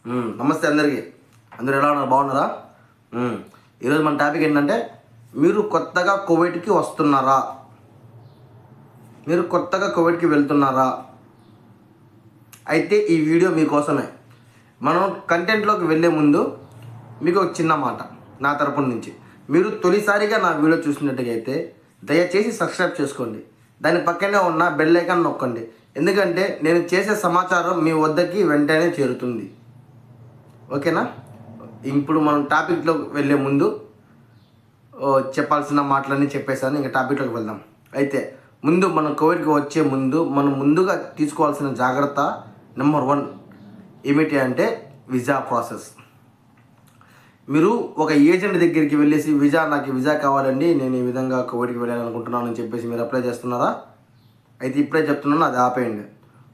నమస్తే అందరికీ. అందరూ ఎలా ఉన్నారు? బాగున్నారా? ఈరోజు మన టాపిక్ ఏంటంటే, మీరు కొత్తగా కువైట్కి వస్తున్నారా, మీరు కొత్తగా కువైట్కి వెళ్తున్నారా? అయితే ఈ వీడియో మీకోసమే. మనం కంటెంట్లోకి వెళ్ళే ముందు మీకు ఒక చిన్న మాట నా తరపున నుంచి. మీరు తొలిసారిగా నా వీడియో చూసినట్టుగా అయితే దయచేసి సబ్స్క్రైబ్ చేసుకోండి. దాని పక్కనే ఉన్న బెల్ ఐకాన్ నొక్కండి. ఎందుకంటే నేను చేసే సమాచారం మీ వద్దకి వెంటనే చేరుతుంది. ఓకేనా? ఇప్పుడు మనం టాపిక్లోకి వెళ్ళే ముందు చెప్పాల్సిన మాటలన్నీ చెప్పేసాను. ఇంకా టాపిక్లోకి వెళ్దాం. అయితే ముందు మనం కోవిడ్కి వచ్చే ముందు మనం ముందుగా తీసుకోవాల్సిన జాగ్రత్త నెంబర్ 1 ఏమిటి అంటే వీసా ప్రాసెస్. మీరు ఒక ఏజెంట్ దగ్గరికి వెళ్ళేసి నాకు వీసా కావాలండి, నేను ఈ విధంగా కోవిడ్కి వెళ్ళాలనుకుంటున్నాను అని చెప్పేసి మీరు అప్లై చేస్తున్నారా? అయితే ఇప్పుడే చెప్తున్నాను, అది ఆపేయండి.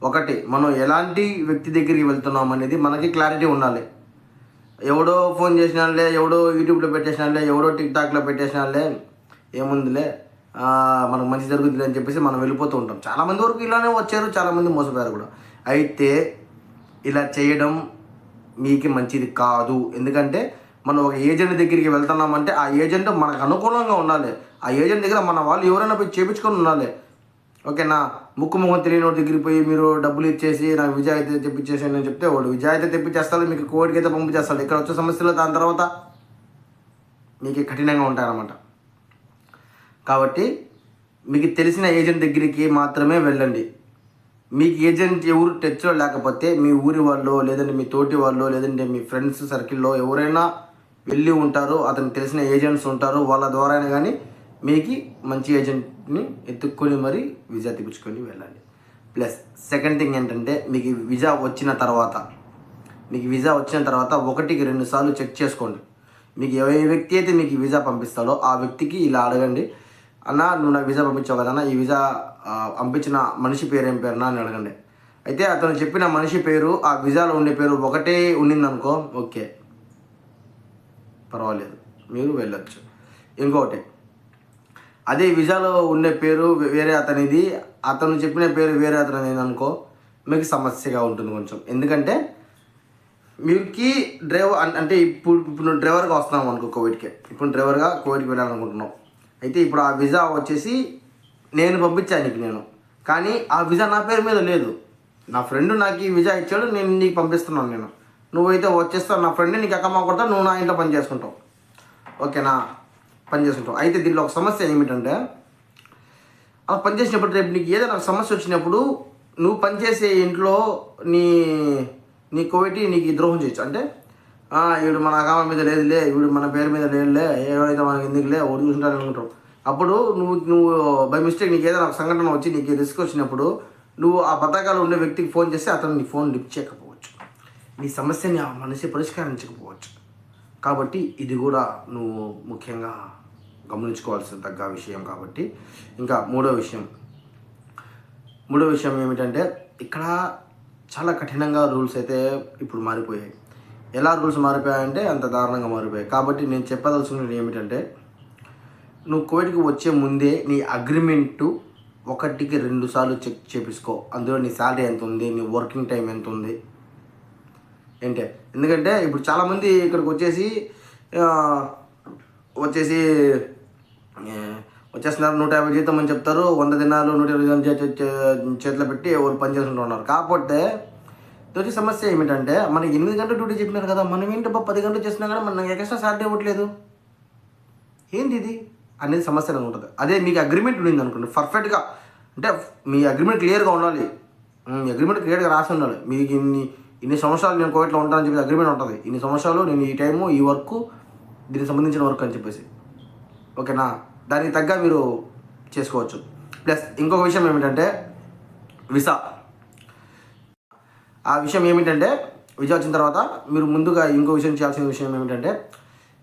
ఒకటి, మనం ఎలాంటి వ్యక్తి దగ్గరికి వెళ్తున్నాం అనేది మనకి క్లారిటీ ఉండాలి. ఎవడో ఫోన్ చేసినాలే, ఎవడో యూట్యూబ్లో పెట్టేసినాలే, ఎవడో టిక్టాక్లో పెట్టేసినాలే, ఏముందిలే మనకు మంచి జరుగుతుంది అని చెప్పేసి మనం వెళ్ళిపోతూ ఉంటాం. చాలామంది వరకు ఇలానే వచ్చారు, చాలామంది మోసపోయారు కూడా. అయితే ఇలా చేయడం మీకు మంచిది కాదు. ఎందుకంటే మనం ఒక ఏజెంట్ దగ్గరికి వెళ్తున్నామంటే ఆ ఏజెంట్ మనకు అనుకూలంగా ఉండాలి. ఆ ఏజెంట్ దగ్గర మన వాళ్ళు ఎవరైనా పోయి చేయించుకొని ఉండాలి. ఓకేనా? ముఖం తెలియని వాడి దగ్గరికి పోయి మీరు డబ్బులు ఇచ్చేసి నాకు విజా అయితే తెప్పించేసాను అని చెప్తే వాడు విజా అయితే తెప్పించేస్తాడు, మీకు కోవిడ్కి అయితే పంపించేస్తాడు. ఇక్కడ వచ్చే సమస్యలు దాని తర్వాత మీకు కఠినంగా ఉంటాయన్నమాట. కాబట్టి మీకు తెలిసిన ఏజెంట్ దగ్గరికి మాత్రమే వెళ్ళండి. మీకు ఏజెంట్ ఎవరు టచ్లో లేకపోతే మీ ఊరి వాళ్ళు, లేదంటే మీ తోటి వాళ్ళు, లేదంటే మీ ఫ్రెండ్స్ సర్కిల్లో ఎవరైనా వెళ్ళి ఉంటారు, అతనికి తెలిసిన ఏజెంట్స్ ఉంటారు, వాళ్ళ ద్వారా కానీ మీకు మంచి ఏజెంట్ని ఎత్తుక్కొని మరి వీసా తెప్పించుకొని వెళ్ళండి. ప్లస్ సెకండ్ థింగ్ ఏంటంటే, మీకు వీసా వచ్చిన తర్వాత 1కి 2 సార్లు చెక్ చేసుకోండి. మీకు ఏ వ్యక్తి అయితే మీకు వీసా పంపిస్తాడో ఆ వ్యక్తికి ఇలా అడగండి, అన్న నువ్వు నాకు వీసా పంపించావు కదన్నా, ఈ వీసా పంపించిన మనిషి పేరు ఏం పేరునా అని అడగండి. అయితే అతను చెప్పిన మనిషి పేరు ఆ వీసాలో ఉండే పేరు ఒకటే ఉండిందనుకో, ఓకే పర్వాలేదు, మీరు వెళ్ళొచ్చు. ఇంకొకటి, అదే వీసాలో ఉండే పేరు వేరే అతనిది, అతను చెప్పిన పేరు వేరే అతనిది అనుకో, మీకు సమస్యగా ఉంటుంది కొంచెం. ఎందుకంటే మీకు డ్రైవర్ అంటే ఇప్పుడు డ్రైవర్గా వస్తున్నాం అనుకో కోవిడ్కి, ఇప్పుడు డ్రైవర్గా కోవిడ్కి వెళ్ళాలనుకుంటున్నాం. అయితే ఇప్పుడు ఆ వీసా వచ్చేసి నేను పంపించాను నీకు, కానీ ఆ వీసా నా పేరు మీద లేదు. నా ఫ్రెండ్ నాకు ఈ వీసా ఇచ్చాడు, నేను నీకు పంపిస్తున్నాను. నువ్వైతే వచ్చేస్తావు, నా ఫ్రెండ్ నీకు అక్కమ్మ కొడతావు, నువ్వు నా ఇంట్లో పని చేసుకుంటావు. ఓకేనా? పని చేసుకుంటావు. అయితే దీంట్లో ఒక సమస్య ఏమిటంటే, అలా పనిచేసినప్పుడు రేపు నీకు ఏదైనా సమస్య వచ్చినప్పుడు నువ్వు పనిచేసే ఇంట్లో నీ కోవిడ్ నీకు ద్రోహం చేయొచ్చు. అంటే వీడు మన అకామ మీద లేదులే, వీడు మన పేరు మీద లేదులే, ఏమైతే మనకి ఎందుకులే ఒకటి చూసుకుంటాను అనుకుంటావు. అప్పుడు నువ్వు బై మిస్టేక్ నీకు ఏదైనా ఒక సంఘటన వచ్చి నీకు రిస్క్ వచ్చినప్పుడు నువ్వు ఆ పథకాలు ఉండే వ్యక్తికి ఫోన్ చేస్తే అతను నీ ఫోన్ లిఫ్ట్ చేయకపోవచ్చు, నీ సమస్యని ఆ మనిషి పరిష్కరించకపోవచ్చు. కాబట్టి ఇది కూడా నువ్వు ముఖ్యంగా గమనించుకోవాల్సిన తగ్గ విషయం. కాబట్టి ఇంకా మూడో విషయం ఏమిటంటే, ఇక్కడ చాలా కఠినంగా రూల్స్ అయితే ఇప్పుడు మారిపోయాయి. ఎలా రూల్స్ మారిపోయాయంటే అంత దారుణంగా మారిపోయాయి. కాబట్టి నేను చెప్పదలుచుకున్నది ఏమిటంటే, నువ్వు కోవిడ్కి వచ్చే ముందే నీ అగ్రిమెంటు 1కి 2 సార్లు చెక్ చేపించుకో. అందులో నీ శాలరీ ఎంత ఉంది, నీ వర్కింగ్ టైం ఎంత ఉంది ఏంటే. ఎందుకంటే ఇప్పుడు చాలామంది ఇక్కడికి వచ్చేస్తున్నారు, 150 జీతం అని చెప్తారు, 100 దినాలు 120 చేతిలో పెట్టి వాళ్ళు పనిచేస్తుంటూ ఉన్నారు. కాకపోతే తొలి సమస్య ఏమిటంటే, మనకి 8 గంటలు డ్యూటీ చెప్పినారు కదా, మనం ఏంటి 10 గంటలు చేసినా కానీ మనకి ఎక్స్ట్రా శాలరీ ఇవ్వట్లేదు, ఏంది ఇది అనేది సమస్య ఉంటుంది. అదే మీకు అగ్రిమెంట్ ఉండింది అనుకోండి, పర్ఫెక్ట్గా అంటే మీ అగ్రిమెంట్ క్లియర్గా ఉండాలి. అగ్రిమెంట్ క్లియర్గా రాసి ఉండాలి. మీకు ఇన్ని సంవత్సరాలు నేను కోవిడ్లో ఉంటానని చెప్పి అగ్రిమెంట్ ఉంటుంది. ఇన్ని సంవత్సరాలు నేను ఈ టైము ఈ వర్క్ దీనికి సంబంధించిన వర్క్ అని చెప్పేసి. ఓకేనా? దానికి తగ్గ మీరు చేసుకోవచ్చు. ప్లస్ ఇంకొక విషయం ఏమిటంటే వీసా. ఆ విషయం ఏమిటంటే, వీసా వచ్చిన తర్వాత మీరు ముందుగా ఇంకో విషయం చేయాల్సిన విషయం ఏమిటంటే,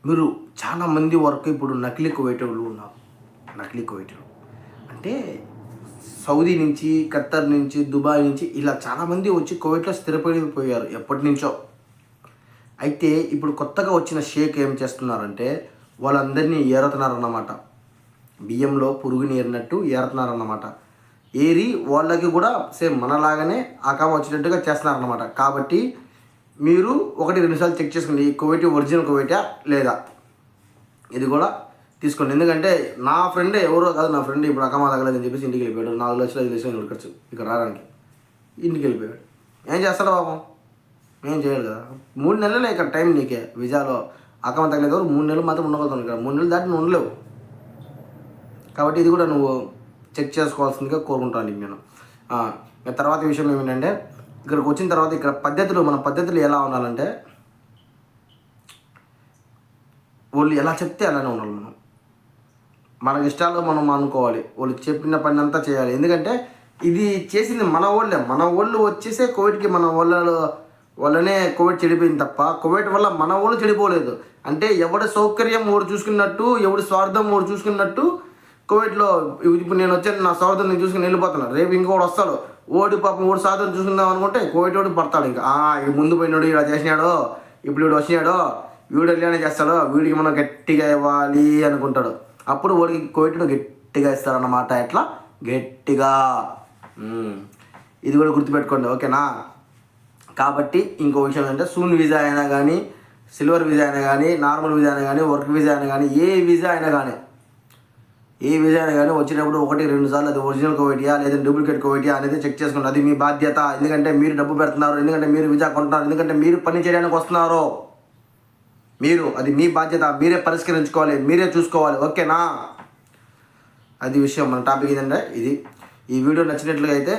మీరు చాలామంది వరకు ఇప్పుడు నకిలీ కువైటీలు ఉన్నారు. నకిలీ కువైటీలు అంటే సౌదీ నుంచి, ఖత్తర్ నుంచి, దుబాయ్ నుంచి ఇలా చాలామంది వచ్చి కువైట్లో స్థిరపడిపోయారు ఎప్పటి నుంచో. అయితే ఇప్పుడు కొత్తగా వచ్చిన షేక్ ఏం చేస్తున్నారంటే, వాళ్ళందరినీ ఏరుతున్నారన్నమాట. బియ్యంలో పురుగుని ఏరినట్టు ఏరుతున్నారన్నమాట. ఏరి వాళ్ళకి కూడా సేమ్ మనలాగానే ఆకామ వచ్చేటట్టుగా చేస్తున్నారన్నమాట. కాబట్టి మీరు 1-2 సార్లు చెక్ చేసుకోండి ఈ కోవిటీ ఒరిజినల్ కోవిటా లేదా, ఇది కూడా తీసుకోండి. ఎందుకంటే నా ఫ్రెండే ఎవరో కాదు, నా ఫ్రెండ్ ఇప్పుడు అకమా తగలేదని చెప్పేసి ఇంటికి వెళ్ళిపోయాడు. 4 లక్షలు 5 లక్షలు ఖర్చు ఇక్కడ రావడానికి, ఇంటికి వెళ్ళిపోయాడు. ఏం చేస్తాడు పాపం, ఏం చేయడు కదా. 3 నెలలే ఇక్కడ టైం నీకే వీసాలో. అకమా తగలేదు 3 నెలలు మాత్రం ఉండగలుగుతాను ఇక్కడ, 3 నెలలు దాటి నువ్వు ఉండలేవు. కాబట్టి ఇది కూడా నువ్వు చెక్ చేసుకోవాల్సిందిగా కోరుకుంటాను నేను. తర్వాత విషయం ఏమిటంటే, ఇక్కడికి వచ్చిన తర్వాత ఇక్కడ మన పద్ధతులు ఎలా ఉండాలంటే, వాళ్ళు ఎలా చెప్తే అలానే ఉండాలి. మనకి ఇష్టాలు మనం అనుకోవాలి, వాళ్ళు చెప్పిన పని అంతా చేయాలి. ఎందుకంటే ఇది చేసింది మన వాళ్ళు వచ్చేసే కోవిడ్కి మన వల్లనే కోవిడ్ చెడిపోయింది తప్ప కోవిడ్ వల్ల మన వాళ్ళు చెడిపోలేదు. అంటే ఎవడి సౌకర్యం ఓడి చూసుకున్నట్టు, ఎవడి స్వార్థం ఓడి చూసుకున్నట్టు కోవిడ్లో ఇప్పుడు నేను వచ్చాను, నా స్వార్థం నేను చూసుకుని వెళ్ళిపోతున్నాను. రేపు ఇంకోటి వస్తాడు, ఓడి పాపం ఓడి స్వార్థం చూసుకుందాం అనుకుంటే కోవిడ్ ఓడి పడతాడు. ఇంకా ఇవి ముందు పోయినాడు, ఇలా చేసినాడు, ఇప్పుడు వీడు వచ్చినాడు, వీడు ఇలానే చేస్తాడు, వీడికి మనం గట్టిగా ఇవ్వాలి అనుకుంటాడు. అప్పుడు వాడికి కోవిడ్ గట్టిగా ఇస్తారన్నమాట. ఎట్లా గట్టిగా, ఇది కూడా గుర్తుపెట్టుకోండి, ఓకేనా. కాబట్టి ఇంకో విషయం ఏంటంటే, సూన్ వీసా అయినా కానీ, సిల్వర్ వీసా అయినా కానీ, నార్మల్ వీసా అయినా కానీ, వర్క్ వీసా అయినా కానీ, ఏ వీసా అయినా కానీ వచ్చేటప్పుడు 1-2 సార్లు అది ఒరిజినల్ కోవిటియా లేదా డూప్లికేట్ కోవిటియా అనేది చెక్ చేసుకోండి. అది మీ బాధ్యత. ఎందుకంటే మీరు డబ్బు పెడుతున్నారు, ఎందుకంటే మీరు వీసా కొంటున్నారు, ఎందుకంటే మీరు పని చేయడానికి వస్తున్నారు. అది మీ బాధ్యత, మీరే పరిష్కరించుకోవాలి, మీరే చూసుకోవాలి, ఓకేనా. అది విషయం. మన టాపిక్ ఏంటంటే ఇది. ఈ వీడియో నచ్చినట్లుగా అయితే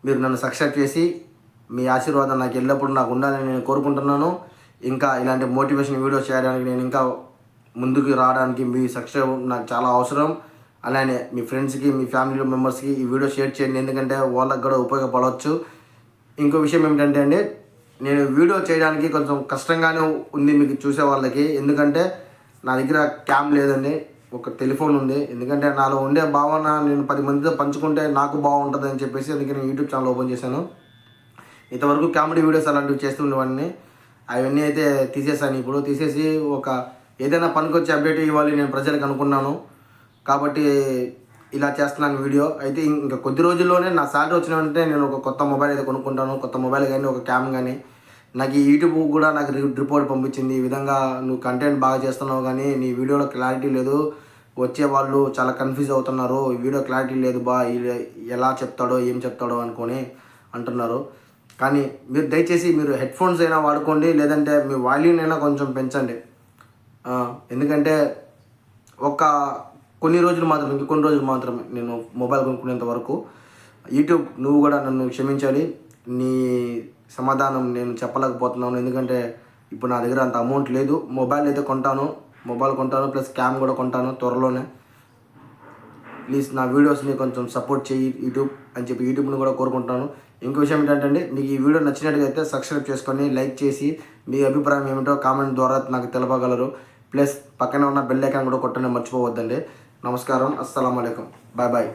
మీరు నన్ను సబ్స్క్రైబ్ చేసి మీ ఆశీర్వాదం నాకు ఎల్లప్పుడూ నాకు ఉండాలని నేను కోరుకుంటున్నాను. ఇంకా ఇలాంటి మోటివేషన్ వీడియోస్ చేయడానికి, నేను ఇంకా ముందుకు రావడానికి మీ సబ్స్క్రైబ్ నాకు చాలా అవసరం. అలానే మీ ఫ్రెండ్స్కి, మీ ఫ్యామిలీ మెంబర్స్కి ఈ వీడియో షేర్ చేయండి, ఎందుకంటే వాళ్ళకి కూడా ఉపయోగపడవచ్చు. ఇంకో విషయం ఏమిటంటే అండి, నేను వీడియో చేయడానికి కొంచెం కష్టంగానే ఉంది మీకు చూసే వాళ్ళకి. ఎందుకంటే నా దగ్గర క్యామ్ లేదండి, ఒక టెలిఫోన్ ఉంది. ఎందుకంటే నాలో ఉండే భావన నేను 10 మందితో పంచుకుంటే నాకు బాగుంటుంది అని చెప్పేసి అందుకే నేను యూట్యూబ్ ఛానల్ ఓపెన్ చేశాను. ఇంతవరకు కామెడీ వీడియోస్ అలాంటివి చేస్తుండేవాడిని, అవన్నీ అయితే తీసేసాను. ఇప్పుడు తీసేసి ఒక ఏదైనా పనికొచ్చి అప్డేట్ ఇవ్వాలి నేను ప్రజలకు అనుకున్నాను. కాబట్టి ఇలా చేస్తున్నాను వీడియో. అయితే ఇంకా కొద్ది రోజుల్లోనే నా శాలరీ వచ్చిన వెంటనే నేను ఒక కొత్త మొబైల్ అయితే కొనుక్కుంటాను. కొత్త మొబైల్ కానీ, ఒక క్యామ్ కానీ. నాకు ఈ యూట్యూబ్ కూడా నాకు రిపోర్ట్ పంపించింది, ఈ విధంగా నువ్వు కంటెంట్ బాగా చేస్తున్నావు కానీ నీ వీడియోలో క్లారిటీ లేదు, వచ్చే వాళ్ళు చాలా కన్ఫ్యూజ్ అవుతున్నారు, ఈ వీడియో క్లారిటీ లేదు ఎలా చెప్తాడో ఏం చెప్తాడో అనుకొని అంటున్నారు. కానీ మీరు దయచేసి మీరు హెడ్ ఫోన్స్ అయినా వాడుకోండి, లేదంటే మీ వాల్యూమ్ అయినా కొంచెం పెంచండి. ఎందుకంటే కొన్ని రోజులు మాత్రమే నేను మొబైల్ కొనుక్కునేంత వరకు. యూట్యూబ్ నువ్వు కూడా నన్ను క్షమించాలి, నీ సమాధానం నేను చెప్పలేకపోతున్నాను. ఎందుకంటే ఇప్పుడు నా దగ్గర అంత అమౌంట్ లేదు. మొబైల్ అయితే కొంటాను ప్లస్ క్యామ్ కూడా కొంటాను త్వరలోనే. ప్లీజ్ నా వీడియోస్ని కొంచెం సపోర్ట్ చేయి యూట్యూబ్ అని చెప్పి యూట్యూబ్ని కూడా కోరుకుంటాను. ఇంకో విషయం ఏంటంటే, మీకు ఈ వీడియో నచ్చినట్టుగా సబ్స్క్రైబ్ చేసుకొని లైక్ చేసి మీ అభిప్రాయం ఏమిటో కామెంట్ ద్వారా నాకు తెలపగలరు. ప్లస్ పక్కన ఉన్న బెల్ ఐకాన్ కూడా కొట్టడం మర్చిపోవద్దండి. నమస్కారం, అస్సలాము అలైకుం, బాయ్ బాయ్.